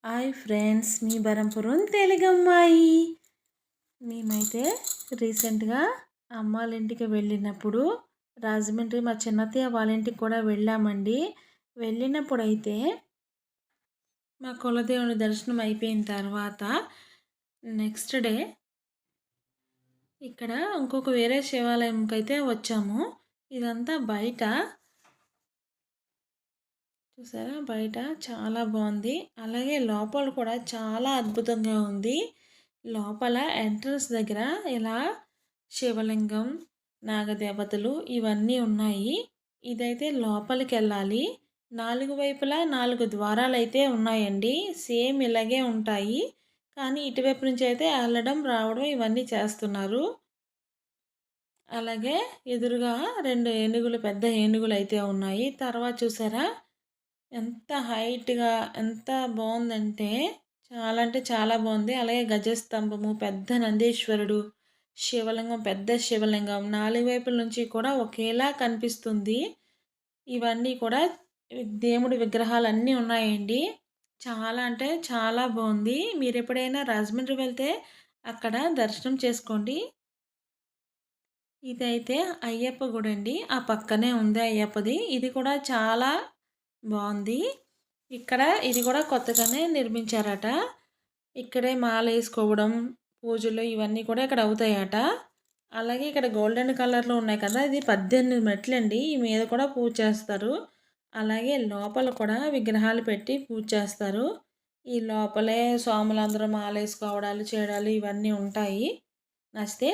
Hi friends, మీ బరంపురం తెలుగమ్మాయి. మేమైతే రీసెంట్గా అమ్మ వాళ్ళ ఇంటికి వెళ్ళినప్పుడు రాజమండ్రి మా చిన్నత్తయ్య వాళ్ళ ఇంటికి కూడా వెళ్ళామండి. వెళ్ళినప్పుడు అయితే మా కులదేవుని దర్శనం అయిపోయిన తర్వాత నెక్స్ట్ డే ఇక్కడ ఇంకొక వేరే శివాలయంకి అయితే వచ్చాము. ఇదంతా బయట చూసారా, బయట చాలా బాగుంది. అలాగే లోపల కూడా చాలా అద్భుతంగా ఉంది. లోపల ఎంట్రన్స్ దగ్గర ఇలా శివలింగం, నాగదేవతలు ఇవన్నీ ఉన్నాయి. ఇదైతే లోపలికి వెళ్ళాలి. 4 వైపులా 4 ద్వారాలు అయితే ఉన్నాయండి. సేమ్ ఇలాగే ఉంటాయి. కానీ ఇటువైపు నుంచి అయితే వెళ్ళడం రావడం ఇవన్నీ చేస్తున్నారు. అలాగే ఎదురుగా 2 ఏనుగులు, పెద్ద ఏనుగులు అయితే ఉన్నాయి. తర్వాత చూసారా ఎంత హైట్‌గా ఎంత బావుందంటే అంటే చాలా బావుంది. అలాగే గజస్తంభము, పెద్ద నందీశ్వరుడు, శివలింగం, పెద్ద శివలింగం 4 వైపుల నుంచి కూడా ఒకేలా కనిపిస్తుంది. ఇవన్నీ కూడా దేవుడి విగ్రహాలన్నీ ఉన్నాయండి. చాలా అంటే చాలా బావుంది. మీరెప్పుడైనా రాజమండ్రి వెళ్తే అక్కడ దర్శనం చేసుకోండి. ఇదైతే అయ్యప్ప గుడి అండి. ఆ పక్కనే ఉంది అయ్యప్పది. ఇది కూడా చాలా బాగుంది. ఇక్కడ ఇది కూడా కొత్తగానే నిర్మించారట. ఇక్కడే మాలేసుకోవడం, పూజలు ఇవన్నీ కూడా ఇక్కడ అవుతాయట. అలాగే ఇక్కడ గోల్డెన్ కలర్లో ఉన్నాయి కదా, ఇది 18 మెట్లండి. ఈ మీద కూడా పూజ చేస్తారు. అలాగే లోపల కూడా విగ్రహాలు పెట్టి పూజ చేస్తారు. ఈ లోపలే స్వాములందరూ మాలేసుకోవడాలు చేయడాలు ఇవన్నీ ఉంటాయి. నచ్చితే